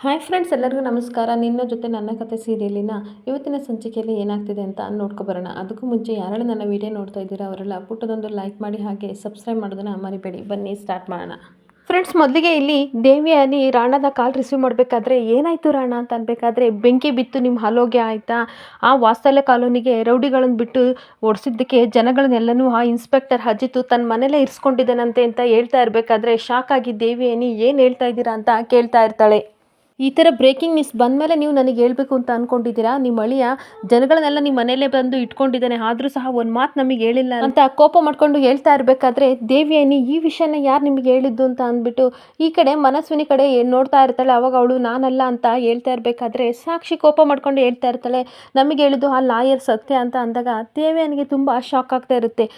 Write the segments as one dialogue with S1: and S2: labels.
S1: Hi friends, ಎಲ್ಲರಿಗೂ ನಮಸ್ಕಾರ. ನಿನ್ನ ಜೊತೆ ನನ್ನ ಕತೆ ಸೀರಿಯಲಿನ ಇವತ್ತಿನ ಸಂಚಿಕೆಯಲ್ಲಿ ಏನಾಗ್ತಿದೆ ಅಂತ ನೋಡ್ಕೊಬರೋಣ. ಅದಕ್ಕೂ ಮುಂಚೆ ಯಾರೆಲ್ಲ ನನ್ನ ವಿಡಿಯೋ ನೋಡ್ತಾ ಇದ್ದೀರಾ ಅವರೆಲ್ಲ ಪುಟ್ಟದೊಂದು ಲೈಕ್ ಮಾಡಿ, ಹಾಗೆ ಸಬ್ಸ್ಕ್ರೈಬ್ ಮಾಡೋದನ್ನು ಮರಿಬೇಡಿ. ಬನ್ನಿ ಸ್ಟಾರ್ಟ್ ಮಾಡೋಣ. ಫ್ರೆಂಡ್ಸ್, ಮೊದಲಿಗೆ ಇಲ್ಲಿ ದೇವಿಯಾನಿ ರಾಣದ ಕಾಲ್ ರಿಸೀವ್ ಮಾಡಬೇಕಾದ್ರೆ ಏನಾಯಿತು ರಾಣ ಅಂತ ಅನ್ಬೇಕಾದ್ರೆ, ಬೆಂಕಿ ಬಿತ್ತು, ನಿಮ್ಮ ಹಲೋಗೆ ಆಯಿತಾ, ಆ ವಾಸ್ತಲ್ಯ ಕಾಲೋನಿಗೆ ರೌಡಿಗಳನ್ನು ಬಿಟ್ಟು ಓಡಿಸಿದ್ದಕ್ಕೆ ಜನಗಳನ್ನೆಲ್ಲನೂ ಆ ಇನ್ಸ್ಪೆಕ್ಟರ್ ಅಜಿತ್ ತನ್ನ ಮನೇಲೇ ಇರಿಸ್ಕೊಂಡಿದ್ದಾನಂತೆ ಅಂತ ಹೇಳ್ತಾ ಇರಬೇಕಾದ್ರೆ ಶಾಕ್ ಆಗಿ ದೇವಿಯಾನಿ ಏನು ಹೇಳ್ತಾ ಇದ್ದೀರಾ ಅಂತ ಕೇಳ್ತಾ ಇರ್ತಾಳೆ. ಈ ಥರ ಬ್ರೇಕಿಂಗ್ ನ್ಯೂಸ್ ಬಂದಮೇಲೆ ನೀವು ನನಗೆ ಹೇಳಬೇಕು ಅಂತ ಅಂದ್ಕೊಂಡಿದ್ದೀರಾ? ನಿಮ್ಮ ಅಳಿಯ ಜನಗಳನ್ನೆಲ್ಲ ನಿಮ್ಮ ಮನೆಯಲ್ಲೇ ಬಂದು ಇಟ್ಕೊಂಡಿದ್ದಾನೆ, ಆದರೂ ಸಹ ಒಂದು ಮಾತು ನಮಗೆ ಹೇಳಿಲ್ಲ ಅಂತ ಕೋಪ ಮಾಡ್ಕೊಂಡು ಹೇಳ್ತಾ ಇರಬೇಕಾದ್ರೆ, ದೇವಿಯಾನಿ ಈ ವಿಷಯನ ಯಾರು ನಿಮಗೆ ಹೇಳಿದ್ದು ಅಂತ ಅಂದ್ಬಿಟ್ಟು ಈ ಕಡೆ ಮನಸ್ವಿನಿ ಕಡೆ ನೋಡ್ತಾ ಇರ್ತಾಳೆ. ಅವಾಗ ಅವಳು ನಾನಲ್ಲ ಅಂತ ಹೇಳ್ತಾ ಇರಬೇಕಾದ್ರೆ ಸಾಕ್ಷಿ ಕೋಪ ಮಾಡ್ಕೊಂಡು ಹೇಳ್ತಾ ಇರ್ತಾಳೆ, ನಮಗೆ ಹೇಳಿದ್ದು ಆ ಲಾಯರ್ ಸತ್ಯ ಅಂತ ಅಂದಾಗ ದೇವಿಯಾನಿಗೆ ತುಂಬ ಶಾಕ್ ಆಗ್ತಾ ಇರುತ್ತೆ.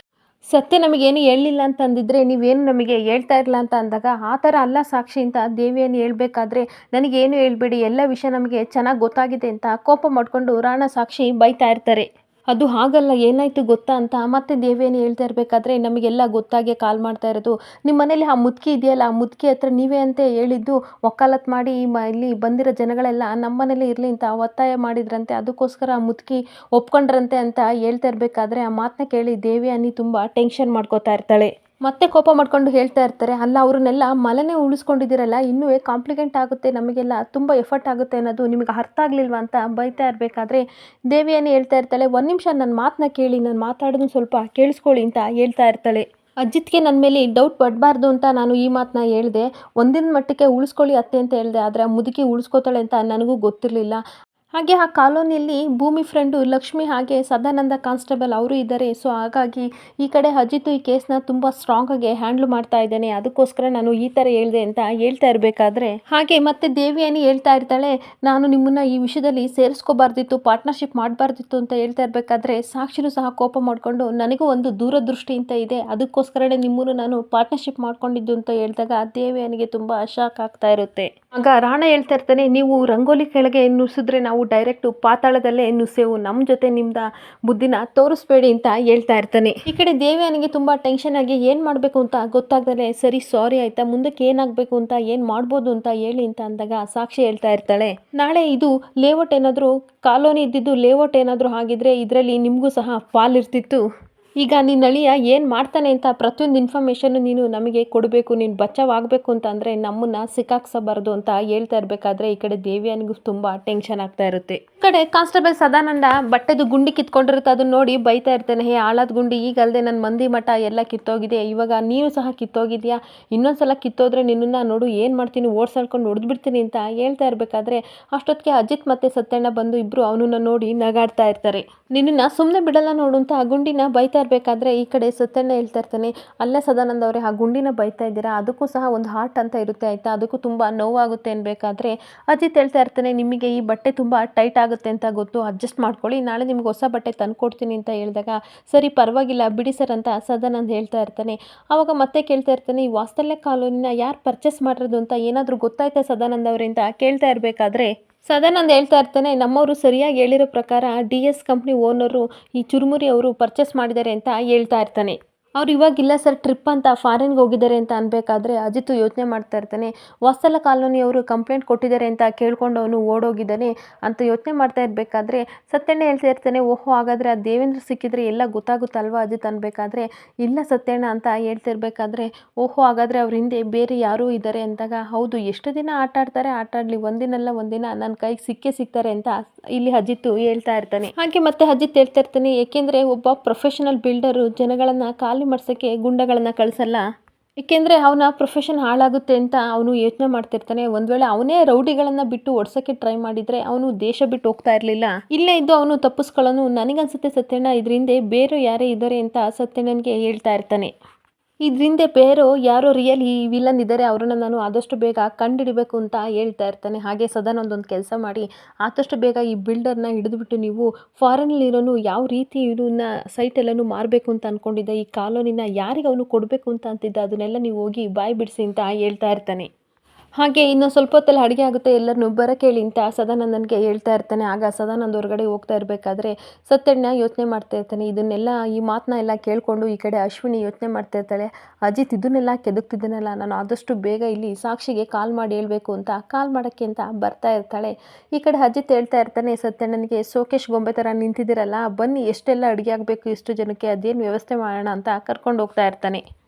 S1: ಸತ್ಯ ನಮಗೇನು ಹೇಳಲಿಲ್ಲ ಅಂತ ಅಂದಿದ್ರೆ ನೀವೇನು ನಮಗೆ ಹೇಳ್ತಾ ಇರಲ್ಲ ಅಂತ ಅಂದಾಗ, ಆ ಥರ ಅಲ್ಲ ಸಾಕ್ಷಿ ಅಂತ ದೇವಿಯನ್ನು ಹೇಳ್ಬೇಕಾದ್ರೆ, ನನಗೇನು ಹೇಳ್ಬೇಡಿ, ಎಲ್ಲ ವಿಷಯ ನಮಗೆ ಚೆನ್ನಾಗಿ ಗೊತ್ತಾಗಿದೆ ಅಂತ ಕೋಪ ಮಾಡಿಕೊಂಡು ರಾಣಾ ಸಾಕ್ಷಿ ಬೈತಾ ಇರ್ತಾರೆ. ಅದು ಹಾಗಲ್ಲ, ಏನಾಯಿತು ಗೊತ್ತಾ ಅಂತ ಮತ್ತೆ ದೇವಿಯನ್ನು ಹೇಳ್ತಾ ಇರಬೇಕಾದ್ರೆ, ನಮಗೆಲ್ಲ ಗೊತ್ತಾಗೆ ಕಾಲ್ ಮಾಡ್ತಾ ಇರೋದು, ನಿಮ್ಮ ಮನೇಲಿ ಆ ಮುದುಕಿ ಇದೆಯಲ್ಲ, ಆ ಮುದುಕಿ ಹತ್ರ ನೀವೇ ಅಂತ ಹೇಳಿದ್ದು ವಕಾಲತ್ ಮಾಡಿ ಇಲ್ಲಿ ಬಂದಿರೋ ಜನಗಳೆಲ್ಲ ನಮ್ಮ ಮನೇಲಿ ಇರಲಿ ಅಂತ ಒತ್ತಾಯ ಮಾಡಿದ್ರಂತೆ, ಅದಕ್ಕೋಸ್ಕರ ಆ ಮುದುಕಿ ಒಪ್ಕೊಂಡ್ರಂತೆ ಅಂತ ಹೇಳ್ತಾ ಇರಬೇಕಾದ್ರೆ ಆ ಮಾತನ್ನ ಕೇಳಿ ದೇವಿಯಾನಿ ತುಂಬ ಟೆನ್ಷನ್ ಮಾಡ್ಕೋತಾ ಇರ್ತಾಳೆ. ಮತ್ತೆ ಕೋಪ ಮಾಡ್ಕೊಂಡು ಹೇಳ್ತಾ ಇರ್ತಾರೆ, ಅಲ್ಲ ಅವ್ರನ್ನೆಲ್ಲ ಮನೆನೇ ಉಳಿಸ್ಕೊಂಡಿದ್ದೀರಲ್ಲ, ಇನ್ನೂ ಕಾಂಪ್ಲಿಕೆಂಟ್ ಆಗುತ್ತೆ, ನಮಗೆಲ್ಲ ತುಂಬ ಎಫರ್ಟ್ ಆಗುತ್ತೆ ಅನ್ನೋದು ನಿಮಗೆ ಅರ್ಥ ಆಗಲಿಲ್ವಾ ಅಂತ ಬೈತಾ ಇರಬೇಕಾದ್ರೆ ದೇವಿಯಾನಿ ಹೇಳ್ತಾ ಇರ್ತಾಳೆ, ಒಂದು ನಿಮಿಷ ನನ್ನ ಮಾತನ್ನ ಕೇಳಿ, ನಾನು ಮಾತಾಡೋದನ್ನ ಸ್ವಲ್ಪ ಕೇಳಿಸ್ಕೊಳ್ಳಿ ಅಂತ ಹೇಳ್ತಾ ಇರ್ತಾಳೆ. ಅಜಿತ್ಗೆ ನನ್ನ ಮೇಲೆ ಡೌಟ್ ಪಡಬಾರ್ದು ಅಂತ ನಾನು ಈ ಮಾತನ್ನ ಹೇಳಿದೆ, ಒಂದಿನ ಮಟ್ಟಕ್ಕೆ ಉಳಿಸ್ಕೊಳ್ಳಿ ಅತ್ತೆ ಅಂತ ಹೇಳಿದೆ, ಆದರೆ ಆ ಮುದುಕಿ ಉಳಿಸ್ಕೋತಾಳೆ ಅಂತ ನನಗೂ ಗೊತ್ತಿರಲಿಲ್ಲ. ಹಾಗೆ ಆ ಕಾಲೋನಿಯಲ್ಲಿ ಭೂಮಿ ಫ್ರೆಂಡು ಲಕ್ಷ್ಮಿ ಹಾಗೆ ಸದಾನಂದ ಕಾನ್ಸ್ಟೇಬಲ್ ಅವರು ಇದ್ದಾರೆ. ಸೊ ಹಾಗಾಗಿ ಈ ಕಡೆ ಅಜಿತ್ ಈ ಕೇಸ್ನ ತುಂಬ ಸ್ಟ್ರಾಂಗಾಗಿ ಹ್ಯಾಂಡ್ಲ್ ಮಾಡ್ತಾ ಇದ್ದಾನೆ, ಅದಕ್ಕೋಸ್ಕರ ನಾನು ಈ ಥರ ಹೇಳಿದೆ ಅಂತ ಹೇಳ್ತಾ ಇರಬೇಕಾದ್ರೆ ಹಾಗೆ ಮತ್ತೆ ದೇವಿಯಾನಿ ಹೇಳ್ತಾ ಇರ್ತಾಳೆ, ನಾನು ನಿಮ್ಮನ್ನ ಈ ವಿಷಯದಲ್ಲಿ ಸೇರಿಸ್ಕೋಬಾರ್ದಿತ್ತು, ಪಾರ್ಟ್ನರ್ಶಿಪ್ ಮಾಡಬಾರ್ದಿತ್ತು ಅಂತ ಹೇಳ್ತಾ ಇರಬೇಕಾದ್ರೆ ಸಾಕ್ಷಿನೂ ಸಹ ಕೋಪ ಮಾಡಿಕೊಂಡು, ನನಗೂ ಒಂದು ದೂರದೃಷ್ಟಿ ಅಂತ ಇದೆ, ಅದಕ್ಕೋಸ್ಕರನೇ ನಿಮ್ಮನ್ನು ನಾನು ಪಾರ್ಟ್ನರ್ಶಿಪ್ ಮಾಡ್ಕೊಂಡಿದ್ದು ಅಂತ ಹೇಳಿದಾಗ ದೇವಿಯಾನಿಗೆ ತುಂಬ ಶಾಕ್ ಆಗ್ತಾ ಇರುತ್ತೆ. ಆಗ ರಾಣ ಹೇಳ್ತಾ ಇರ್ತಾನೆ, ನೀವು ರಂಗೋಲಿ ಕೆಳಗೆ ನುಸಿದ್ರೆ ನಾವು ಡೈರೆಕ್ಟ್ ಪಾತಾಳದಲ್ಲೇ ನುಸೆವು, ನಮ್ಮ ಜೊತೆ ನಿಮ್ದ ಬುದ್ಧಿನ ತೋರಿಸ್ಬೇಡಿ ಅಂತ ಹೇಳ್ತಾ ಇರ್ತಾನೆ. ಈ ಕಡೆ ದೇವಿಯಾನಿಗೆ ತುಂಬ ಟೆನ್ಷನ್ ಆಗಿ ಏನು ಮಾಡಬೇಕು ಅಂತ ಗೊತ್ತಾಗ್ದಲೆ, ಸರಿ ಸಾರಿ ಆಯಿತಾ, ಮುಂದಕ್ಕೆ ಏನಾಗಬೇಕು ಅಂತ ಏನು ಮಾಡ್ಬೋದು ಅಂತ ಹೇಳಿ ಅಂತ ಅಂದಾಗ ಸಾಕ್ಷಿ ಹೇಳ್ತಾ ಇರ್ತಾಳೆ, ನಾಳೆ ಇದು ಲೇಔಟ್ ಏನಾದರೂ ಕಾಲೋನಿ ಇದ್ದಿದ್ದು ಲೇಔಟ್ ಏನಾದರೂ ಆಗಿದ್ರೆ ಇದರಲ್ಲಿ ನಿಮಗೂ ಸಹ ಪಾಲ್ ಇರ್ತಿತ್ತು. ಈಗ ನಿನ್ನ ಅಳಿಯ ಏನು ಮಾಡ್ತಾನೆ ಅಂತ ಪ್ರತಿಯೊಂದು ಇನ್ಫಾರ್ಮೇಷನ್ನು ನೀನು ನಮಗೆ ಕೊಡಬೇಕು, ನೀನು ಬಚಾವಾಗಬೇಕು ಅಂತ ಅಂದರೆ ನಮ್ಮನ್ನು ಸಿಕ್ಕಾಕ್ಸಬಾರ್ದು ಅಂತ ಹೇಳ್ತಾ ಇರಬೇಕಾದ್ರೆ ಈ ಕಡೆ ದೇವಿಯಾನಿಗೂ ತುಂಬ ಟೆನ್ಷನ್ ಆಗ್ತಾ ಇರುತ್ತೆ. ಈ ಕಡೆ ಕಾನ್ಸ್ಟೇಬಲ್ ಸದಾನಂದ ಬಟ್ಟೆದು ಗುಂಡಿ ಕಿತ್ಕೊಂಡಿರುತ್ತೆ, ಅದನ್ನ ನೋಡಿ ಬೈತಾ ಇರ್ತಾನೆ, ಹೇ ಆಳದ ಗುಂಡಿ, ಈಗಲ್ಲದೆ ನನ್ನ ಮಂದಿ ಮಠ ಎಲ್ಲ ಕಿತ್ತೋಗಿದೆ, ಇವಾಗ ನೀನು ಸಹ ಕಿತ್ತೋಗಿದ್ಯಾ, ಇನ್ನೊಂದ್ಸಲ ಕಿತ್ತೋದ್ರೆ ನಿನ್ನನ್ನು ನೋಡು ಏನು ಮಾಡ್ತೀನಿ, ಓಡಿಸಾಡ್ಕೊಂಡು ಹೊಡೆದ್ಬಿಡ್ತೀನಿ ಅಂತ ಹೇಳ್ತಾ ಇರಬೇಕಾದ್ರೆ ಅಷ್ಟೊತ್ತಿಗೆ ಅಜಿತ್ ಮತ್ತು ಸತ್ಯಣ್ಣ ಬಂದು ಇಬ್ಬರು ಅವನನ್ನು ನೋಡಿ ನಗಾಡ್ತಾ ಇರ್ತಾರೆ. ನಿನ್ನನ್ನು ಸುಮ್ಮನೆ ಬಿಡಲ್ಲ ನೋಡು ಅಂತ ಆ ಗುಂಡಿನ ಬೈತಾ ಇರಬೇಕಾದ್ರೆ ಈ ಕಡೆ ಸತ್ಯಣ್ಣ ಹೇಳ್ತಾ ಇರ್ತಾನೆ, ಅಲ್ಲೇ ಸದಾನಂದ ಅವರೇ, ಆ ಗುಂಡಿನ ಬೈತಾ ಇದ್ದೀರಾ, ಅದಕ್ಕೂ ಸಹ ಒಂದು ಹಾರ್ಟ್ ಅಂತ ಇರುತ್ತೆ ಆಯಿತಾ, ಅದಕ್ಕೂ ತುಂಬ ನೋವಾಗುತ್ತೆ ಅನ್ಬೇಕಾದ್ರೆ ಅಜಿತ್ ಹೇಳ್ತಾ ಇರ್ತಾನೆ, ನಿಮಗೆ ಈ ಬಟ್ಟೆ ತುಂಬ ಟೈಟ್ ಆಗುತ್ತೆ ಅಂತ ಗೊತ್ತು, ಅಡ್ಜಸ್ಟ್ ಮಾಡ್ಕೊಳ್ಳಿ, ನಾಳೆ ನಿಮ್ಗೆ ಹೊಸ ಬಟ್ಟೆ ತಂದು ಕೊಡ್ತೀನಿ ಅಂತ ಹೇಳಿದಾಗ ಸರಿ ಪರವಾಗಿಲ್ಲ ಬಿಡಿ ಸರ್ ಅಂತ ಸದಾನಂದ್ ಹೇಳ್ತಾ ಇರ್ತಾನೆ. ಆವಾಗ ಮತ್ತೆ ಕೇಳ್ತಾ ಇರ್ತಾನೆ, ಈ ವಾಸ್ತಲ್ಯ ಕಾಲೋನಿನ ಯಾರು ಪರ್ಚೇಸ್ ಮಾಡಿರೋದು ಅಂತ ಏನಾದರೂ ಗೊತ್ತಾಯ್ತಾ ಸದಾನಂದ ಅವರಿಂದ ಕೇಳ್ತಾ ಇರಬೇಕಾದ್ರೆ ಸದಾನಂದ್ ಹೇಳ್ತಾ ಇರ್ತಾನೆ, ನಮ್ಮವರು ಸರಿಯಾಗಿ ಹೇಳಿರೋ ಪ್ರಕಾರ DS ಕಂಪ್ನಿ ಓನರು ಈ ಚುರುಮುರಿ ಅವರು ಪರ್ಚೇಸ್ ಮಾಡಿದ್ದಾರೆ ಅಂತ ಹೇಳ್ತಾ ಇರ್ತಾನೆ. ಅವ್ರು ಇವಾಗಿಲ್ಲ ಸರ್, ಟ್ರಿಪ್ ಅಂತ ಫಾರಿನ್ಗೆ ಹೋಗಿದ್ದಾರೆ ಅಂತ ಅನ್ಬೇಕಾದ್ರೆ ಅಜಿತ್ ಯೋಚನೆ ಮಾಡ್ತಾ ಇರ್ತಾನೆ, ವಾಸ್ತಲ ಕಾಲೋನಿಯವರು ಕಂಪ್ಲೇಂಟ್ ಕೊಟ್ಟಿದ್ದಾರೆ ಅಂತ ಕೇಳ್ಕೊಂಡು ಅವನು ಓಡೋಗಿದ್ದಾನೆ ಅಂತ ಯೋಚನೆ ಮಾಡ್ತಾ ಇರಬೇಕಾದ್ರೆ ಸತ್ಯಣ್ಣ ಹೇಳ್ತಾ ಇರ್ತಾನೆ, ಓಹೋ ಹಾಗಾದರೆ ಆ ದೇವೇಂದ್ರ ಸಿಕ್ಕಿದ್ರೆ ಎಲ್ಲ ಗೊತ್ತಾಗುತ್ತಲ್ವ ಅಜಿತ್ ಅನ್ಬೇಕಾದ್ರೆ, ಇಲ್ಲ ಸತ್ಯಣ್ಣ ಅಂತ ಹೇಳ್ತಿರ್ಬೇಕಾದ್ರೆ, ಓಹೋ ಹಾಗಾದರೆ ಅವ್ರ ಹಿಂದೆ ಬೇರೆ ಯಾರೂ ಇದ್ದಾರೆ ಅಂದಾಗ, ಹೌದು ಎಷ್ಟು ದಿನ ಆಟ ಆಡ್ತಾರೆ, ಆಟ ಆಡಲಿ, ಒಂದಿನಲ್ಲ ಒಂದಿನ ನನ್ನ ಕೈಗೆ ಸಿಕ್ಕೇ ಸಿಗ್ತಾರೆ ಅಂತ ಇಲ್ಲಿ ಅಜಿತ್ ಹೇಳ್ತಾ ಇರ್ತಾನೆ. ಹಾಗೆ ಮತ್ತೆ ಅಜಿತ್ ಹೇಳ್ತಾ ಇರ್ತಾನೆ, ಏಕೆಂದರೆ ಒಬ್ಬ ಪ್ರೊಫೆಷನಲ್ ಬಿಲ್ಡರು ಜನಗಳನ್ನು ಖಾಲಿ ಮಾಡ್ಸೋಕ್ಕೆ ಗುಂಡಗಳನ್ನು ಕಳಿಸಲ್ಲ, ಏಕೆಂದರೆ ಅವನ ಪ್ರೊಫೆಷನ್ ಹಾಳಾಗುತ್ತೆ ಅಂತ ಅವನು ಯೋಚನೆ ಮಾಡ್ತಿರ್ತಾನೆ. ಒಂದು ವೇಳೆ ಅವನೇ ರೌಡಿಗಳನ್ನು ಬಿಟ್ಟು ಓಡಿಸೋಕ್ಕೆ ಟ್ರೈ ಮಾಡಿದರೆ ಅವನು ದೇಶ ಬಿಟ್ಟು ಹೋಗ್ತಾ ಇರಲಿಲ್ಲ, ಇಲ್ಲೇ ಇದ್ದು ಅವನು ತಪ್ಪಿಸ್ಕೊಳ್ಳೋನು. ನನಗನ್ಸುತ್ತೆ ಸತ್ಯಣ್ಣ ಇದರಿಂದ ಬೇರೆ ಯಾರೇ ಇದ್ದಾರೆ ಅಂತ ಸತ್ಯಣ್ಣನಿಗೆ ಹೇಳ್ತಾ ಇರ್ತಾನೆ. ಇದರಿಂದ ಬೇರೆ ಯಾರೋ ರಿಯಲ್ ಈ ವಿಲನ್ ಇದ್ದಾರೆ, ಅವ್ರನ್ನ ನಾನು ಆದಷ್ಟು ಬೇಗ ಕಂಡುಹಿಡಿಬೇಕು ಅಂತ ಹೇಳ್ತಾ ಇರ್ತಾನೆ. ಹಾಗೆ ಸದಾನಂದ್ ಒಂದು ಕೆಲಸ ಮಾಡಿ, ಆದಷ್ಟು ಬೇಗ ಈ ಬಿಲ್ಡರ್ನ ಹಿಡಿದುಬಿಟ್ಟು ನೀವು ಫಾರಿನಲ್ಲಿರೋನು ಯಾವ ರೀತಿ ಇವನ್ನ ಸೈಟೆಲ್ಲನೂ ಮಾರಬೇಕು ಅಂತ ಅಂದ್ಕೊಂಡಿದ್ದ, ಈ ಕಾಲೋನಿನ ಯಾರಿಗೆ ಅವನು ಕೊಡಬೇಕು ಅಂತ ಅಂತಿದ್ದ, ಅದನ್ನೆಲ್ಲ ನೀವು ಹೋಗಿ ಬಾಯಿ ಬಿಡಿಸಿ ಅಂತ ಹೇಳ್ತಾ ಇರ್ತಾನೆ. ಹಾಗೆ ಇನ್ನು ಸ್ವಲ್ಪ ಹೊತ್ತಲ್ಲಿ ಅಡುಗೆ ಆಗುತ್ತೆ ಎಲ್ಲರನ್ನೂ ಬರೋಕ್ಕೆ ಹೇಳಿ ಅಂತ ಸದಾನಂದನಿಗೆ ಹೇಳ್ತಾ ಇರ್ತಾನೆ. ಆಗ ಸದಾನಂದ ಹೊರಗಡೆ ಹೋಗ್ತಾ ಇರಬೇಕಾದ್ರೆ ಸತ್ಯಣ್ಣ ಯೋಚನೆ ಮಾಡ್ತಾ ಇರ್ತಾನೆ. ಇದನ್ನೆಲ್ಲ ಈ ಮಾತನ್ನ ಎಲ್ಲ ಕೇಳಿಕೊಂಡು ಈ ಕಡೆ ಅಶ್ವಿನಿ ಯೋಚನೆ ಮಾಡ್ತಾ ಇರ್ತಾಳೆ. ಅಜಿತ್ ಇದನ್ನೆಲ್ಲ ಕೆದಕ್ತಿದ್ದಾನಲ್ಲ, ನಾನು ಆದಷ್ಟು ಬೇಗ ಇಲ್ಲಿ ಸಾಕ್ಷಿಗೆ ಕಾಲ್ ಮಾಡಿ ಹೇಳಬೇಕು ಅಂತ ಕಾಲ್ ಮಾಡೋಕ್ಕೆ ಅಂತ ಬರ್ತಾ ಇರ್ತಾಳೆ. ಈ ಕಡೆ ಅಜಿತ್ ಹೇಳ್ತಾ ಇರ್ತಾನೆ ಸತ್ಯಣ್ಣನಿಗೆ, ಸೋಕೇಶ್ ಗೊಂಬೆ ಥರ ನಿಂತಿದ್ದೀರಲ್ಲ, ಬನ್ನಿ ಎಷ್ಟೆಲ್ಲ ಅಡುಗೆ ಆಗಬೇಕು ಇಷ್ಟು ಜನಕ್ಕೆ, ಅದೇನು ವ್ಯವಸ್ಥೆ ಮಾಡೋಣ ಅಂತ ಕರ್ಕೊಂಡು ಹೋಗ್ತಾ ಇರ್ತಾನೆ.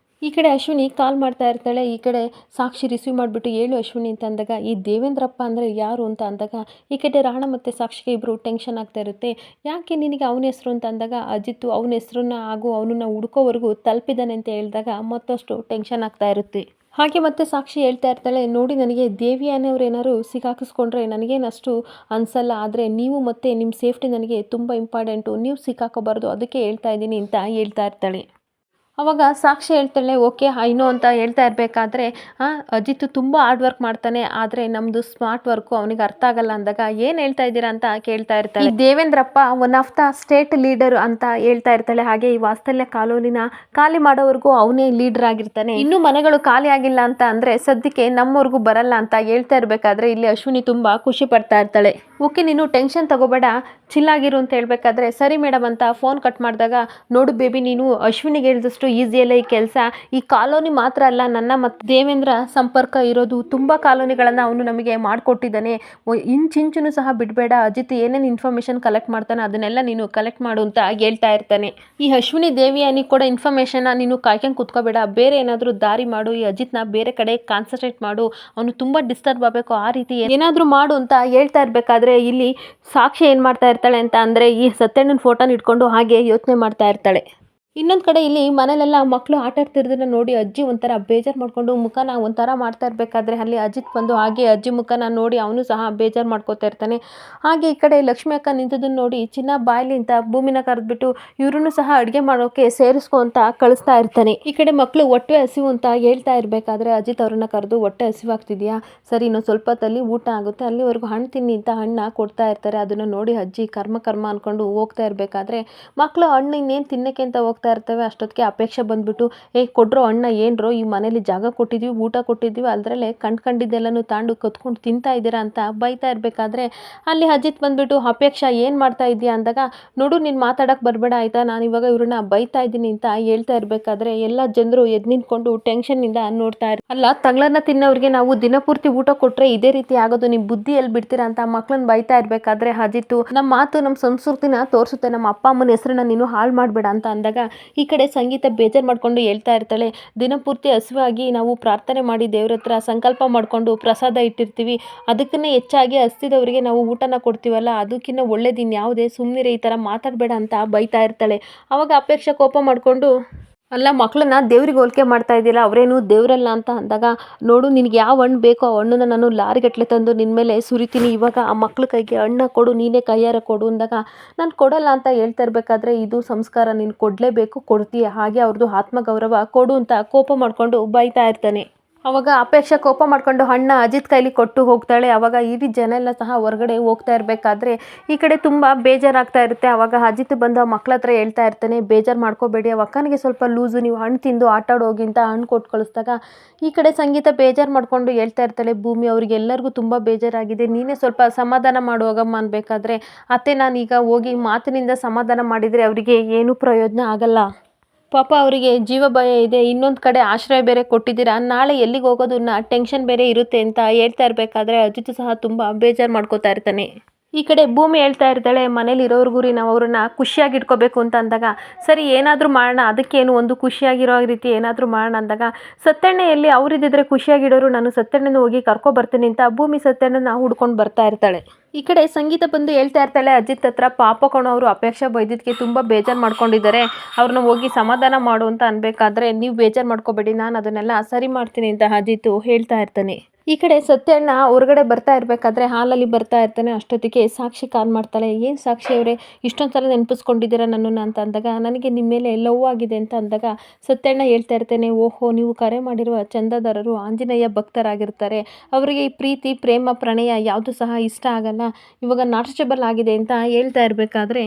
S1: ಈ ಕಡೆ ಅಶ್ವಿನಿ ಕಾಲ್ ಮಾಡ್ತಾ ಇರ್ತಾಳೆ. ಈ ಕಡೆ ಸಾಕ್ಷಿ ರಿಸೀವ್ ಮಾಡಿಬಿಟ್ಟು ಹೇಳು ಅಶ್ವಿನಿ ಅಂತ ಅಂದಾಗ, ಈ ದೇವೇಂದ್ರಪ್ಪ ಅಂದರೆ ಯಾರು ಅಂತ ಅಂದಾಗ ಈ ಕಡೆ ರಾಣ ಮತ್ತು ಸಾಕ್ಷಿಗೆ ಇಬ್ಬರು ಟೆನ್ಷನ್ ಆಗ್ತಾ ಇರುತ್ತೆ. ಯಾಕೆ ನಿನಗೆ ಅವನ ಹೆಸರು ಅಂತ ಅಂದಾಗ ಅಜಿತ್ತು ಅವನ ಹೆಸರನ್ನ ಹಾಗೂ ಅವನನ್ನು ಹುಡ್ಕೋವರೆಗೂ ತಲುಪಿದ್ದಾನೆ ಅಂತ ಹೇಳಿದಾಗ ಮತ್ತಷ್ಟು ಟೆನ್ಷನ್ ಆಗ್ತಾ ಇರುತ್ತೆ. ಹಾಗೆ ಮತ್ತೆ ಸಾಕ್ಷಿ ಹೇಳ್ತಾ ಇರ್ತಾಳೆ, ನೋಡಿ ನನಗೆ ದೇವಿ ಅನ್ನೋರು ಏನಾದ್ರು ಸಿಕ್ಕಾಕಿಸ್ಕೊಂಡ್ರೆ ನನಗೇನಷ್ಟು ಅನಿಸಲ್ಲ, ಆದರೆ ನೀವು ಮತ್ತು ನಿಮ್ಮ ಸೇಫ್ಟಿ ನನಗೆ ತುಂಬ ಇಂಪಾರ್ಟೆಂಟು, ನೀವು ಸಿಕ್ಕಾಕೋಬಾರ್ದು, ಅದಕ್ಕೆ ಹೇಳ್ತಾ ಇದ್ದೀನಿ ಅಂತ ಹೇಳ್ತಾ ಇರ್ತಾಳೆ. ಅವಾಗ ಸಾಕ್ಷಿ ಹೇಳ್ತಾಳೆ, ಓಕೆ ಐ ನೋ ಅಂತ ಹೇಳ್ತಾ ಇರಬೇಕಾದ್ರೆ ಅಜಿತ್ ತುಂಬ ಹಾರ್ಡ್ ವರ್ಕ್ ಮಾಡ್ತಾನೆ, ಆದರೆ ನಮ್ಮದು ಸ್ಮಾರ್ಟ್ ವರ್ಕು ಅವನಿಗೆ ಅರ್ಥ ಆಗಲ್ಲ ಅಂದಾಗ ಏನು ಹೇಳ್ತಾ ಇದ್ದೀರಾ ಅಂತ ಕೇಳ್ತಾ ಇರ್ತಾಳೆ. Devendrappa one of the state leader ಅಂತ ಹೇಳ್ತಾ ಇರ್ತಾಳೆ. ಹಾಗೆ ಈ ವಾಸ್ತಲ್ಯ ಕಾಲೋನಿನ ಖಾಲಿ ಮಾಡೋವರೆಗೂ ಅವನೇ ಲೀಡರ್ ಆಗಿರ್ತಾನೆ. ಇನ್ನೂ ಮನೆಗಳು ಖಾಲಿ ಆಗಿಲ್ಲ ಅಂತ ಅಂದರೆ ಸದ್ಯಕ್ಕೆ ನಮ್ಮವರೆಗೂ ಬರಲ್ಲ ಅಂತ ಹೇಳ್ತಾ ಇರಬೇಕಾದ್ರೆ ಇಲ್ಲಿ ಅಶ್ವಿನಿ ತುಂಬ ಖುಷಿ ಪಡ್ತಾ ಇರ್ತಾಳೆ. ಓಕೆ ನೀನು ಟೆನ್ಷನ್ ತಗೋಬೇಡ, ಚಿಲ್ಲಾಗಿರು ಅಂತ ಹೇಳಬೇಕಾದ್ರೆ ಸರಿ ಮೇಡಮ್ ಅಂತ ಫೋನ್ ಕಟ್ ಮಾಡಿದಾಗ, ನೋಡು ಬೇಬಿ ನೀನು ಅಶ್ವಿನಿಗೆ ಹೇಳಿದಷ್ಟು ಈಸಿಯಲ್ಲ ಈ ಕೆಲಸ, ಈ ಕಾಲೋನಿ ಮಾತ್ರ ಅಲ್ಲ ನನ್ನ ಮತ್ತು ದೇವೇಂದ್ರ ಸಂಪರ್ಕ ಇರೋದು ತುಂಬ ಕಾಲೋನಿಗಳನ್ನು ಅವನು ನಮಗೆ ಮಾಡಿಕೊಟ್ಟಿದ್ದಾನೆ, ಇಂಚಿಂಚೂ ಸಹ ಬಿಡಬೇಡ, ಅಜಿತ್ ಏನೇನು ಇನ್ಫಾರ್ಮೇಷನ್ ಕಲೆಕ್ಟ್ ಮಾಡ್ತಾನೆ ಅದನ್ನೆಲ್ಲ ನೀನು ಕಲೆಕ್ಟ್ ಮಾಡು ಅಂತ ಹೇಳ್ತಾ ಇರ್ತಾನೆ. ಈ ಅಶ್ವಿನಿ ದೇವಿಯಾನಿ ಕೂಡ ಇನ್ಫಾರ್ಮೇಷನ್ನ ನೀನು ಕಾಯ್ಕೊಂಡು ಕೂತ್ಕೋಬೇಡ, ಬೇರೆ ಏನಾದರೂ ದಾರಿ ಮಾಡು, ಈ ಅಜಿತ್ನ ಬೇರೆ ಕಡೆ ಕಾನ್ಸಂಟ್ರೇಟ್ ಮಾಡು, ಅವನು ತುಂಬ ಡಿಸ್ಟರ್ಬ್ ಆಗಬೇಕು, ಆ ರೀತಿ ಏನಾದರೂ ಮಾಡು ಅಂತ ಹೇಳ್ತಾ ಇರಬೇಕಾದ್ರೆ ಇಲ್ಲಿ ಸಾಕ್ಷಿ ಏನು ಮಾಡ್ತಾ ಇರ್ತಾಳೆ ಅಂತ ಅಂದರೆ ಈ ಸತ್ಯಣ್ಣನ ಫೋಟೋನ ಇಟ್ಕೊಂಡು ಹಾಗೆ ಯೋಚನೆ ಮಾಡ್ತಾ ಇರ್ತಾಳೆ. ಇನ್ನೊಂದು ಕಡೆ ಇಲ್ಲಿ ಮನೇಲೆಲ್ಲ ಮಕ್ಕಳು ಆಟ ಆಡ್ತಿರೋದನ್ನ ನೋಡಿ ಅಜ್ಜಿ ಒಂಥರ ಬೇಜಾರು ಮಾಡಿಕೊಂಡು ಮುಖನ ಒಂಥರ ಮಾಡ್ತಾ ಇರಬೇಕಾದ್ರೆ ಅಲ್ಲಿ ಅಜಿತ್ ಬಂದು ಹಾಗೆ ಅಜ್ಜಿ ಮುಖನ ನೋಡಿ ಅವನು ಸಹ ಬೇಜಾರು ಮಾಡ್ಕೋತಾ ಇರ್ತಾನೆ. ಹಾಗೆ ಈ ಕಡೆ ಲಕ್ಷ್ಮಿ ಅಕ್ಕ ನಿಂತದನ್ನು ನೋಡಿ ಚಿನ್ನ ಬಾಯ್ಲಿ ಅಂತ ಭೂಮಿನ ಕರೆದ್ಬಿಟ್ಟು ಇವ್ರನ್ನೂ ಸಹ ಅಡುಗೆ ಮಾಡೋಕ್ಕೆ ಸೇರಿಸ್ಕೊ ಅಂತ ಕಳಿಸ್ತಾ ಇರ್ತಾನೆ. ಈ ಕಡೆ ಮಕ್ಕಳು ಹೊಟ್ಟೆ ಹಸಿವು ಅಂತ ಹೇಳ್ತಾ ಇರಬೇಕಾದ್ರೆ ಅಜಿತ್ ಅವ್ರನ್ನ ಕರೆದು ಹೊಟ್ಟೆ ಹಸಿವಾಗ್ತಿದೆಯಾ, ಸರಿ ಇನ್ನೊಂದು ಸ್ವಲ್ಪ ಹೊತ್ತಲ್ಲಿ ಊಟ ಆಗುತ್ತೆ, ಅಲ್ಲಿವರೆಗೂ ಹಣ್ಣು ತಿನ್ನಿ ಅಂತ ಹಣ್ಣು ಕೊಡ್ತಾ ಇರ್ತಾರೆ. ಅದನ್ನು ನೋಡಿ ಅಜ್ಜಿ ಕರ್ಮ ಅಂದ್ಕೊಂಡು ಹೋಗ್ತಾ ಇರಬೇಕಾದ್ರೆ ಮಕ್ಕಳು ಹಣ್ಣು ಇನ್ನೇನು ತಿನ್ನಕ್ಕೆ ಅಂತ ಹೋಗ್ತಾ ಇರ್ತವೆ. ಅಷ್ಟೊತ್ತಿಗೆ ಅಪೇಕ್ಷೆ ಬಂದ್ಬಿಟ್ಟು, ಕೊಡ್ರೋ ಅಣ್ಣ, ಏನ್ರೋ ಈ ಮನೇಲಿ ಜಾಗ ಕೊಟ್ಟಿದ್ವಿ, ಊಟ ಕೊಟ್ಟಿದ್ವಿ, ಅದರಲ್ಲೇ ಕಂಡ್ಕೊಂಡಿದ್ದೆಲ್ಲನೂ ತಾಂಡು ಕತ್ಕೊಂಡು ತಿಂತಾ ಇದ್ದೀರಾ ಅಂತ ಬೈತಾ ಇರಬೇಕಾದ್ರೆ ಅಲ್ಲಿ ಅಜಿತ್ ಬಂದ್ಬಿಟ್ಟು, ಅಪೇಕ್ಷಾ ಏನು ಮಾಡ್ತಾ ಇದೆಯಾ ಅಂದಾಗ, ನೋಡು ನೀನು ಮಾತಾಡೋಕ್ಕೆ ಬರಬೇಡ ಆಯಿತಾ, ನಾನು ಇವಾಗ ಇವ್ರನ್ನ ಬೈತಾ ಇದ್ದೀನಿ ಅಂತ ಹೇಳ್ತಾ ಇರಬೇಕಾದ್ರೆ ಎಲ್ಲ ಜನರು ಎದ್ದು ನಿಂತ್ಕೊಂಡು ಟೆನ್ಷನ್ನಿಂದ ನೋಡ್ತಾ ಅಲ್ಲ ತಗಳನ್ನ ತಿನ್ನೋರಿಗೆ ನಾವು ದಿನಪೂರ್ತಿ ಊಟ ಕೊಟ್ಟರೆ ಇದೇ ರೀತಿ ಆಗೋದು, ನಿಮ್ಮ ಬುದ್ಧಿ ಎಲ್ಲಿ ಬಿಡ್ತೀರಾ ಅಂತ ಮಕ್ಕಳನ್ನ ಬೈತಾ ಇರಬೇಕಾದ್ರೆ ಅಜಿತ್ತು, ನಮ್ಮ ಮಾತು ನಮ್ಮ ಸಂಸ್ಕೃತಿನ ತೋರಿಸುತ್ತೆ, ನಮ್ಮ ಅಪ್ಪ ಅಮ್ಮನ ಹೆಸರನ್ನ ನೀನು ಹಾಳು ಮಾಡಬೇಡ ಅಂತ ಅಂದಾಗ ಈ ಕಡೆ ಸಂಗೀತ ಬೇಜಾರು ಮಾಡಿಕೊಂಡು ಹೇಳ್ತಾ ಇರ್ತಾಳೆ, ದಿನಪೂರ್ತಿ ಹಸಿವಾಗಿ ನಾವು ಪ್ರಾರ್ಥನೆ ಮಾಡಿ ದೇವ್ರ ಹತ್ರ ಸಂಕಲ್ಪ ಮಾಡಿಕೊಂಡು ಪ್ರಸಾದ ಇಟ್ಟಿರ್ತೀವಿ, ಅದಕ್ಕನ್ನೇ ಹೆಚ್ಚಾಗಿ ಹಸ್ತಿದವರಿಗೆ ನಾವು ಊಟನ ಕೊಡ್ತೀವಲ್ಲ, ಅದಕ್ಕಿಂತ ಒಳ್ಳೇದು ಇನ್ಯಾವುದೇ, ಸುಮ್ಮನಿರೆ, ಈ ಥರ ಮಾತಾಡಬೇಡ ಅಂತ ಬೈತಾ ಇರ್ತಾಳೆ. ಆವಾಗ ಅಪೇಕ್ಷೆ ಕೋಪ ಮಾಡಿಕೊಂಡು, ಅಲ್ಲ ಮಕ್ಕಳನ್ನ ದೇವ್ರಿಗೆ ಹೋಲಿಕೆ ಮಾಡ್ತಾ ಇದ್ದೀರಾ, ಅವರೇನು ದೇವರಲ್ಲ ಅಂತ ಅಂದಾಗ, ನೋಡು ನಿನಗೆ ಯಾವ ಹಣ್ಣು ಬೇಕೋ ಆ ಹಣ್ಣನ್ನ ನಾನು ಲಾರಿಗಟ್ಟಲೆ ತಂದು ನಿನ್ನ ಮೇಲೆ ಸುರಿತೀನಿ, ಇವಾಗ ಆ ಮಕ್ಳ ಕೈಗೆ ಹಣ್ಣು ಕೊಡು, ನೀನೇ ಕೈಯಾರ ಕೊಡು ಅಂದಾಗ ನಾನು ಕೊಡಲ್ಲ ಅಂತ ಹೇಳ್ತಾ ಇರಬೇಕಾದ್ರೆ, ಇದು ಸಂಸ್ಕಾರ, ನೀನು ಕೊಡಲೇಬೇಕು, ಕೊಡ್ತೀಯ, ಹಾಗೆ ಅವ್ರದ್ದು ಆತ್ಮಗೌರವ ಕೊಡು ಅಂತ ಕೋಪ ಮಾಡಿಕೊಂಡು ಬೈತಾ ಇರ್ತಾನೆ. ಅವಾಗ ಅಪೇಕ್ಷೆ ಕೋಪ ಮಾಡ್ಕೊಂಡು ಹಣ್ಣ ಅಜಿತ್ ಕೈಲಿ ಕೊಟ್ಟು ಹೋಗ್ತಾಳೆ. ಅವಾಗ ಇಡೀ ಜನ ಎಲ್ಲ ಸಹ ಹೊರಗಡೆ ಹೋಗ್ತಾ ಇರಬೇಕಾದ್ರೆ ಈ ಕಡೆ ತುಂಬ ಬೇಜಾರಾಗ್ತಾ ಇರುತ್ತೆ. ಅವಾಗ ಅಜಿತ್ ಬಂದು ಆ ಮಕ್ಳ ಹತ್ರ ಹೇಳ್ತಾ ಇರ್ತಾನೆ, ಬೇಜಾರು ಮಾಡ್ಕೋಬೇಡಿ, ಆ ಅಕ್ಕನಿಗೆ ಸ್ವಲ್ಪ ಲೂಸು, ನೀವು ಹಣ್ಣು ತಿಂದು ಆಟಾಡೋಗಿ ಅಂತ ಹಣ್ಣು ಕೊಟ್ಟು ಕಳಿಸ್ದಾಗ ಈ ಕಡೆ ಸಂಗೀತ ಬೇಜಾರು ಮಾಡಿಕೊಂಡು ಹೇಳ್ತಾ ಇರ್ತಾಳೆ, ಭೂಮಿ ಅವ್ರಿಗೆಲ್ಲರಿಗೂ ತುಂಬ ಬೇಜಾರಾಗಿದೆ, ನೀನೇ ಸ್ವಲ್ಪ ಸಮಾಧಾನ ಮಾಡುವಾಗಮ್ಮ ಅನ್ಬೇಕಾದ್ರೆ, ಅತ್ತೆ ನಾನೀಗ ಹೋಗಿ ಮಾತಿನಿಂದ ಸಮಾಧಾನ ಮಾಡಿದರೆ ಅವರಿಗೆ ಏನೂ ಪ್ರಯೋಜನ ಆಗಲ್ಲ, ಪಾಪ ಅವರಿಗೆ ಜೀವ ಭಯ ಇದೆ, ಇನ್ನೊಂದು ಕಡೆ ಆಶ್ರಯ ಬೇರೆ ಕೊಟ್ಟಿದ್ದೀರಾ, ನಾಳೆ ಎಲ್ಲಿಗೆ ಹೋಗೋದನ್ನ ಟೆನ್ಷನ್ ಬೇರೆ ಇರುತ್ತೆ ಅಂತ ಹೇಳ್ತಾ ಇರಬೇಕಾದ್ರೆ ಅಜಿತ್ ಸಹ ತುಂಬ ಬೇಜಾರು ಮಾಡ್ಕೋತಾ ಇರ್ತಾನೆ. ಈ ಕಡೆ ಭೂಮಿ ಹೇಳ್ತಾ ಇರ್ತಾಳೆ, ಮನೇಲಿ ಇರೋರ್ಗೂ ನಾವು ಅವ್ರನ್ನ ಖುಷಿಯಾಗಿ ಇಟ್ಕೋಬೇಕು ಅಂತ ಅಂದಾಗ, ಸರಿ ಏನಾದರೂ ಮಾಡೋಣ, ಅದಕ್ಕೇನು ಒಂದು ಖುಷಿಯಾಗಿರೋ ರೀತಿ ಏನಾದರೂ ಮಾಡೋಣ ಅಂದಾಗ, ಸತ್ಯಣ್ಣ ಎಲ್ಲಿ, ಅವರಿದ್ದಿದ್ರೆ ಖುಷಿಯಾಗಿಡೋರು, ನಾನು ಸತ್ಯಣ್ಣನ ಹೋಗಿ ಕರ್ಕೊಬರ್ತೀನಿ ಅಂತ ಭೂಮಿ ಸತ್ಯಣ್ಣನ ಹುಡ್ಕೊಂಡು ಬರ್ತಾ ಇರ್ತಾಳೆ. ಈ ಕಡೆ ಸಂಗೀತ ಬಂದು ಹೇಳ್ತಾ ಇರ್ತಾಳೆ ಅಜಿತ್ ಹತ್ರ, ಪಾಪ ಕಣೋ ಅವರು ಅಪೇಕ್ಷೆ ಬೈದಿದ್ದಕ್ಕೆ ತುಂಬ ಬೇಜಾರು ಮಾಡ್ಕೊಂಡಿದ್ದಾರೆ, ಅವ್ರನ್ನ ಹೋಗಿ ಸಮಾಧಾನ ಮಾಡು ಅಂತ ಅನ್ಬೇಕಾದ್ರೆ, ನೀವು ಬೇಜಾರು ಮಾಡ್ಕೋಬೇಡಿ, ನಾನು ಅದನ್ನೆಲ್ಲ ಸರಿ ಮಾಡ್ತೀನಿ ಅಂತ ಅಜಿತ್ ಹೇಳ್ತಾ ಇರ್ತಾನೆ. ಈ ಕಡೆ ಸತ್ಯಣ್ಣ ಹೊರಗಡೆ ಬರ್ತಾ ಇರಬೇಕಾದ್ರೆ ಹಾಲಲ್ಲಿ ಬರ್ತಾ ಇರ್ತಾನೆ. ಅಷ್ಟೊತ್ತಿಗೆ ಸಾಕ್ಷಿ ಕಾಲ್ ಮಾಡ್ತಾಳೆ, ಏನು ಸಾಕ್ಷಿ ಅವರೇ ಇಷ್ಟೊಂದು ಸಲ ನೆನಪಿಸ್ಕೊಂಡಿದ್ದೀರಾ ನನ್ನನ್ನು ಅಂತ ಅಂದಾಗ, ನನಗೆ ನಿಮ್ಮ ಮೇಲೆ ಲವ್ ಆಗಿದೆ ಅಂತ ಅಂದಾಗ ಸತ್ಯಣ್ಣ ಹೇಳ್ತಾ ಇರ್ತೇನೆ, ಓಹೋ ನೀವು ಕರೆ ಮಾಡಿರುವ ಚಂದಾದಾರರು ಆಂಜನೇಯ ಭಕ್ತರಾಗಿರ್ತಾರೆ, ಅವರಿಗೆ ಈ ಪ್ರೀತಿ ಪ್ರೇಮ ಪ್ರಣಯ ಯಾವುದು ಸಹ ಇಷ್ಟ ಆಗಲ್ಲ, ಇವಾಗ ನಾಟ್ಸ್ಟೇಬಲ್ ಆಗಿದೆ ಅಂತ ಹೇಳ್ತಾ ಇರಬೇಕಾದ್ರೆ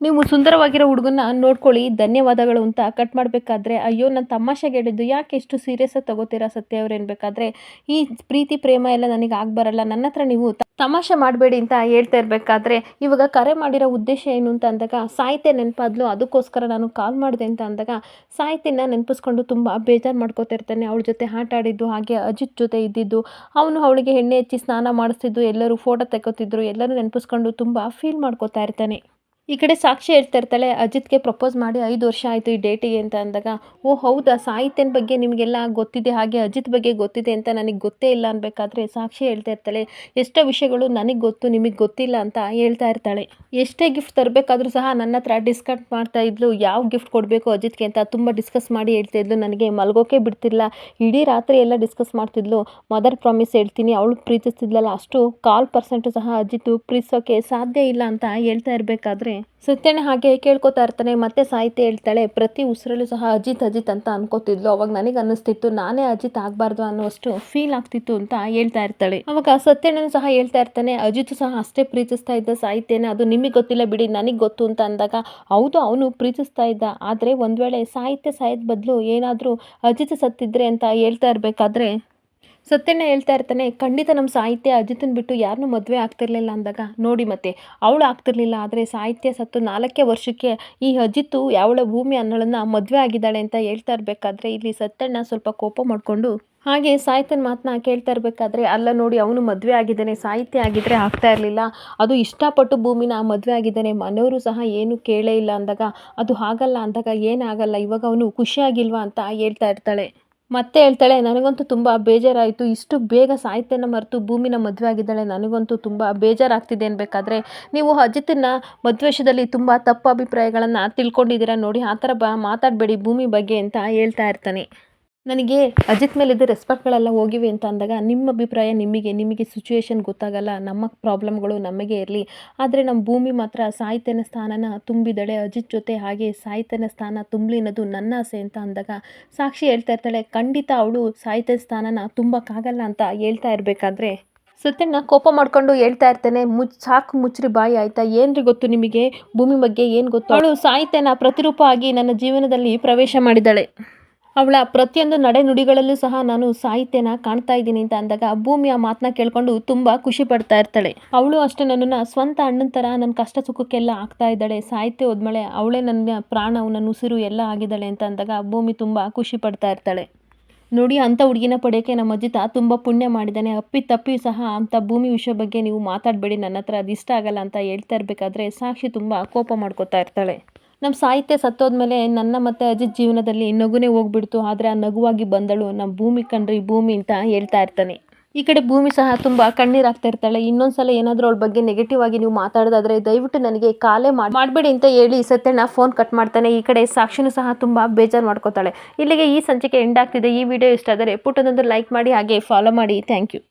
S1: ನೀವು ಸುಂದರವಾಗಿರೋ ಹುಡುಗನ್ನ ನೋಡ್ಕೊಳ್ಳಿ ಧನ್ಯವಾದಗಳು ಅಂತ ಕಟ್ ಮಾಡಬೇಕಾದ್ರೆ, ಅಯ್ಯೋ ನಾನು ತಮಾಷೆಗೆ ಹೇಳಿದ್ದು, ಯಾಕೆ ಎಷ್ಟು ಸೀರಿಯಸ್ಸಾಗಿ ತಗೋತೀರಾ ಸತ್ಯ ಅವ್ರು ಅನ್ಬೇಕಾದ್ರೆ, ಈ ಪ್ರೀತಿ ಪ್ರೇಮ ಎಲ್ಲ ನನಗೆ ಬರಲ್ಲ, ನನ್ನ ಹತ್ರ ನೀವು ತಮಾಷೆ ಮಾಡಬೇಡಿ ಅಂತ ಹೇಳ್ತಾ ಇರಬೇಕಾದ್ರೆ, ಇವಾಗ ಕರೆ ಮಾಡಿರೋ ಉದ್ದೇಶ ಏನು ಅಂತ ಅಂದಾಗ ಸಾಹಿತ್ಯ ನೆನಪಾದ್ಲು, ಅದಕ್ಕೋಸ್ಕರ ನಾನು ಕಾಲ್ ಮಾಡಿದೆ ಅಂತ ಅಂದಾಗ ಸಾಹಿತ್ಯನ ನೆನಪಿಸ್ಕೊಂಡು ತುಂಬ ಬೇಜಾರು ಮಾಡ್ಕೋತಾ ಇರ್ತಾನೆ. ಅವಳ ಜೊತೆ ಆಟ ಆಡಿದ್ದು, ಹಾಗೆ ಅಜಿತ್ ಜೊತೆ ಇದ್ದಿದ್ದು, ಅವನು ಅವಳಿಗೆ ಎಣ್ಣೆ ಹಚ್ಚಿ ಸ್ನಾನ ಮಾಡಿಸ್ತಿದ್ದು, ಎಲ್ಲರೂ ಫೋಟೋ ತೆಗೋತಿದ್ರು, ಎಲ್ಲರೂ ನೆನಪಿಸ್ಕೊಂಡು ತುಂಬ ಫೀಲ್ ಮಾಡ್ಕೋತಾ ಇರ್ತಾನೆ. ಈ ಕಡೆ ಸಾಕ್ಷಿ ಹೇಳ್ತಾ ಇರ್ತಾಳೆ, ಅಜಿತ್ಗೆ ಪ್ರಪೋಸ್ ಮಾಡಿ 5 ವರ್ಷ ಆಯಿತು ಈ ಡೇಟಿಗೆ ಅಂತ ಅಂದಾಗ, ಓ ಹೌದಾ, ಸಾಹಿತ್ಯನ ಬಗ್ಗೆ ನಿಮಗೆಲ್ಲ ಗೊತ್ತಿದೆ, ಹಾಗೆ ಅಜಿತ್ ಬಗ್ಗೆ ಗೊತ್ತಿದೆ ಅಂತ ನನಗೆ ಗೊತ್ತೇ ಇಲ್ಲ ಅನ್ಬೇಕಾದ್ರೆ ಸಾಕ್ಷಿ ಹೇಳ್ತಾ ಇರ್ತಾಳೆ, ಎಷ್ಟೋ ವಿಷಯಗಳು ನನಗೆ ಗೊತ್ತು ನಿಮಗೆ ಗೊತ್ತಿಲ್ಲ ಅಂತ ಹೇಳ್ತಾ ಇರ್ತಾಳೆ. ಎಷ್ಟೇ ಗಿಫ್ಟ್ ತರಬೇಕಾದ್ರೂ ಸಹ ನನ್ನ ಹತ್ರ ಡಿಸ್ಕಸ್ ಮಾಡ್ತಾ ಇದ್ಲು, ಯಾವ ಗಿಫ್ಟ್ ಕೊಡಬೇಕು ಅಜಿತ್ಗೆ ಅಂತ ತುಂಬ ಡಿಸ್ಕಸ್ ಮಾಡಿ ಹೇಳ್ತಾ ಇದ್ಲು, ನನಗೆ ಮಲ್ಗೋಕೆ ಬಿಡ್ತಿಲ್ಲ, ಇಡೀ ರಾತ್ರಿ ಎಲ್ಲ ಡಿಸ್ಕಸ್ ಮಾಡ್ತಿದ್ಲು, ಮದರ್ ಪ್ರಾಮಿಸ್ ಹೇಳ್ತೀನಿ, ಅವಳು ಪ್ರೀತಿಸ್ತಿದ್ಲಲ್ಲ ಅಷ್ಟು 1% ಸಹ ಅಜಿತ್ ಪ್ರೀತಿಸೋಕೆ ಸಾಧ್ಯ ಇಲ್ಲ ಅಂತ ಹೇಳ್ತಾ ಇರಬೇಕಾದ್ರೆ ಸತ್ಯಣ್ಣ ಹಾಗೆ ಕೇಳ್ಕೊತಾ ಇರ್ತಾನೆ. ಮತ್ತೆ ಸಾಹಿತ್ಯ ಹೇಳ್ತಾಳೆ, ಪ್ರತಿ ಉಸಿರಲ್ಲೂ ಸಹ ಅಜಿತ್ ಅಜಿತ್ ಅಂತ ಅನ್ಕೋತಿದ್ಲು, ಅವಾಗ ನನಗೆ ಅನ್ನಿಸ್ತಿತ್ತು ನಾನೇ ಅಜಿತ್ ಆಗಬಾರ್ದು ಅನ್ನೋಷ್ಟು ಫೀಲ್ ಆಗ್ತಿತ್ತು ಅಂತ ಹೇಳ್ತಾ ಇರ್ತಾಳೆ. ಅವಾಗ ಸತ್ಯಣ್ಣನು ಸಹ ಹೇಳ್ತಾ ಇರ್ತಾನೆ, ಅಜಿತ್ ಸಹ ಅಷ್ಟೇ ಪ್ರೀತಿಸ್ತಾ ಇದ್ದ ಸಾಹಿತ್ಯನ, ಅದು ನಿಮಗೆ ಗೊತ್ತಿಲ್ಲ ಬಿಡಿ ನನಗೆ ಗೊತ್ತು ಅಂತ ಅಂದಾಗ, ಹೌದು ಅವನು ಪ್ರೀತಿಸ್ತಾ ಇದ್ದ, ಆದರೆ ಒಂದು ವೇಳೆ ಸಾಹಿತ್ಯ ಸಾಯೋದ್ ಬದಲು ಏನಾದರೂ ಅಜಿತ್ ಸತ್ತಿದ್ರೆ ಅಂತ ಹೇಳ್ತಾ ಇರಬೇಕಾದ್ರೆ ಸತ್ಯಣ್ಣ ಹೇಳ್ತಾ ಇರ್ತಾನೆ, ಖಂಡಿತ ನಮ್ಮ ಸಾಹಿತ್ಯ ಅಜಿತನ ಬಿಟ್ಟು ಯಾರನ್ನೂ ಮದುವೆ ಆಗ್ತಿರ್ಲಿಲ್ಲ ಅಂದಾಗ, ನೋಡಿ ಮತ್ತೆ ಅವಳು ಆಗ್ತಿರ್ಲಿಲ್ಲ, ಆದರೆ ಸಾಹಿತ್ಯ ಸತ್ತು 4 ವರ್ಷಕ್ಕೆ ಈ ಅಜಿತ್ತು ಯಾವಳ ಭೂಮಿ ಅನ್ನೋಳನ್ನ ಮದುವೆ ಆಗಿದ್ದಾಳೆ ಅಂತ ಹೇಳ್ತಾ ಇರಬೇಕಾದ್ರೆ ಇಲ್ಲಿ ಸತ್ಯಣ್ಣ ಸ್ವಲ್ಪ ಕೋಪ ಮಾಡಿಕೊಂಡು ಹಾಗೆ ಸಾಹಿತ್ಯನ ಮಾತನ್ನ ಕೇಳ್ತಾ ಇರಬೇಕಾದ್ರೆ, ಅಲ್ಲ ನೋಡಿ ಅವನು ಮದುವೆ ಆಗಿದ್ದಾನೆ, ಸಾಹಿತ್ಯ ಆಗಿದ್ರೆ ಆಗ್ತಾ ಇರಲಿಲ್ಲ, ಅದು ಇಷ್ಟಪಟ್ಟು ಭೂಮಿನ ಮದುವೆ ಆಗಿದ್ದಾನೆ, ಮನೆಯವರು ಸಹ ಏನು ಕೇಳೇ ಇಲ್ಲ ಅಂದಾಗ, ಅದು ಹಾಗಲ್ಲ ಅಂದಾಗ ಏನಾಗಲ್ಲ, ಇವಾಗ ಅವನು ಖುಷಿಯಾಗಿಲ್ವಾ ಅಂತ ಹೇಳ್ತಾ ಇರ್ತಾಳೆ. ಮತ್ತೆ ಹೇಳ್ತಾಳೆ, ನನಗಂತೂ ತುಂಬ ಬೇಜಾರಾಯಿತು, ಇಷ್ಟು ಬೇಗ ಸಾಹಿತ್ಯನ ಮರೆತು ಭೂಮಿನ ಮದುವೆ ಆಗಿದ್ದಾಳೆ, ನನಗಂತೂ ತುಂಬ ಬೇಜಾರಾಗ್ತಿದೆ ಅನ್ಬೇಕಾದ್ರೆ, ನೀವು ಅಜಿತನ ಮದುವೆ ವಿಷಯದಲ್ಲಿ ತುಂಬ ತಪ್ಪು ಅಭಿಪ್ರಾಯಗಳನ್ನು ತಿಳ್ಕೊಂಡಿದ್ದೀರಾ ನೋಡಿ, ಆ ಥರ ಮಾತಾಡಬೇಡಿ ಭೂಮಿ ಬಗ್ಗೆ ಅಂತ ಹೇಳ್ತಾ ಇರ್ತಾನೆ. ನನಗೆ ಅಜಿತ್ ಮೇಲಿದ್ದ ರೆಸ್ಪೆಕ್ಟ್ಗಳೆಲ್ಲ ಹೋಗಿವೆ ಅಂತ ಅಂದಾಗ, ನಿಮ್ಮ ಅಭಿಪ್ರಾಯ ನಿಮಗೆ ಸಿಚುವೇಶನ್ ಗೊತ್ತಾಗಲ್ಲ, ನಮ್ಮ ಪ್ರಾಬ್ಲಮ್ಗಳು ನಮಗೆ ಇರಲಿ, ಆದರೆ ನಮ್ಮ ಭೂಮಿ ಮಾತ್ರ ಸಾಹಿತ್ಯನ ಸ್ಥಾನನ ತುಂಬಿದಳೆ ಅಜಿತ್ ಜೊತೆ, ಹಾಗೆ ಸಾಹಿತ್ಯನ ಸ್ಥಾನ ತುಂಬಲಿ ಅನ್ನೋದು ನನ್ನ ಆಸೆ ಅಂತ ಅಂದಾಗ ಸಾಕ್ಷಿ ಹೇಳ್ತಾ ಇರ್ತಾಳೆ, ಖಂಡಿತ ಅವಳು ಸಾಹಿತ್ಯ ಸ್ಥಾನನ ತುಂಬಕ್ಕಾಗಲ್ಲ ಅಂತ ಹೇಳ್ತಾ ಇರಬೇಕಾದ್ರೆ ಸತ್ಯಣ್ಣ ಕೋಪ ಮಾಡ್ಕೊಂಡು ಹೇಳ್ತಾ ಇರ್ತಾನೆ, ಸಾಕು ಮುಚ್ಚ್ರಿ ಬಾಯಿ ಆಯ್ತಾ, ಏನ್ರಿ ಗೊತ್ತು ನಿಮಗೆ ಭೂಮಿ ಬಗ್ಗೆ ಏನು ಗೊತ್ತು, ಅವಳು ಸಾಹಿತ್ಯನ ಪ್ರತಿರೂಪ ಆಗಿ ನನ್ನ ಜೀವನದಲ್ಲಿ ಪ್ರವೇಶ ಮಾಡಿದ್ದಾಳೆ, ಅವಳ ಪ್ರತಿಯೊಂದು ನಡೆನುಡಿಗಳಲ್ಲೂ ಸಹ ನಾನು ಸಾಹಿತ್ಯನ ಕಾಣ್ತಾ ಇದ್ದೀನಿ ಅಂತ ಅಂದಾಗ ಭೂಮಿ ಆ ಮಾತನ್ನ ಕೇಳ್ಕೊಂಡು ತುಂಬ ಖುಷಿ ಪಡ್ತಾ ಇರ್ತಾಳೆ. ಅವಳು ಅಷ್ಟೇ ನನ್ನನ್ನು ಸ್ವಂತ ಅಣ್ಣನ ಥರ ನನ್ನ ಕಷ್ಟ ಸುಖಕ್ಕೆಲ್ಲ ಆಗ್ತಾ ಇದ್ದಾಳೆ, ಸಾಹಿತ್ಯ ಹೋದ್ಮೇಲೆ ಅವಳೇ ನನ್ನ ಪ್ರಾಣ, ನನ್ನ ಉಸಿರು ಎಲ್ಲ ಆಗಿದ್ದಾಳೆ ಅಂತ ಅಂದಾಗ ಭೂಮಿ ತುಂಬ ಖುಷಿ ಪಡ್ತಾ ಇರ್ತಾಳೆ. ನೋಡಿ, ಅಂಥ ಹುಡುಗಿನ ಪಡೆಯೋಕ್ಕೆ ನಮ್ಮ ಅಜಿತ ತುಂಬ ಪುಣ್ಯ ಮಾಡಿದ್ದಾನೆ, ಅಪ್ಪಿ ಸಹ ಅಂಥ ಭೂಮಿ ವಿಷಯ ಬಗ್ಗೆ ನೀವು ಮಾತಾಡಬೇಡಿ, ನನ್ನ ಹತ್ರ ಅದು ಇಷ್ಟ ಆಗಲ್ಲ ಅಂತ ಹೇಳ್ತಾ ಇರಬೇಕಾದ್ರೆ ಸಾಕ್ಷಿ ತುಂಬ ಕೋಪ ಮಾಡ್ಕೋತಾ ಇರ್ತಾಳೆ. ನಮ್ಮ ಸಾಹಿತ್ಯ ಸತ್ತೋದ್ಮೇಲೆ ನನ್ನ ಮತ್ತು ಅಜಿತ್ ಜೀವನದಲ್ಲಿ ನಗುನೇ ಹೋಗ್ಬಿಡ್ತು, ಆದರೆ ಆ ನಗುವಾಗಿ ಬಂದಳು ನಮ್ಮ ಭೂಮಿ ಕಣ್ರಿ ಭೂಮಿ ಅಂತ ಹೇಳ್ತಾ ಇರ್ತಾನೆ. ಈ ಕಡೆ ಭೂಮಿ ಸಹ ತುಂಬ ಕಣ್ಣೀರಾಗ್ತಾ ಇರ್ತಾಳೆ. ಇನ್ನೊಂದ್ಸಲ ಏನಾದರೂ ಅವಳ ಬಗ್ಗೆ ನೆಗೆಟಿವ್ ಆಗಿ ನೀವು ಮಾತಾಡೋದಾದರೆ ದಯವಿಟ್ಟು ನನಗೆ ಕಾಲೇ ಮಾಡಬೇಡಿ ಅಂತ ಹೇಳಿ ಸತ್ಯಣ್ಣ ಫೋನ್ ಕಟ್ ಮಾಡ್ತಾನೆ. ಈ ಕಡೆ ಸಾಕ್ಷಿನೂ ಸಹ ತುಂಬ ಬೇಜಾರು ಮಾಡ್ಕೋತಾಳೆ. ಇಲ್ಲಿಗೆ ಈ ಸಂಚಿಕೆ ಎಂಡ್ ಆಗ್ತಿದೆ. ಈ ವಿಡಿಯೋ ಇಷ್ಟ ಆದರೆ ಪುಟ್ಟದೊಂದು ಲೈಕ್ ಮಾಡಿ, ಹಾಗೆ ಫಾಲೋ ಮಾಡಿ. Thank you.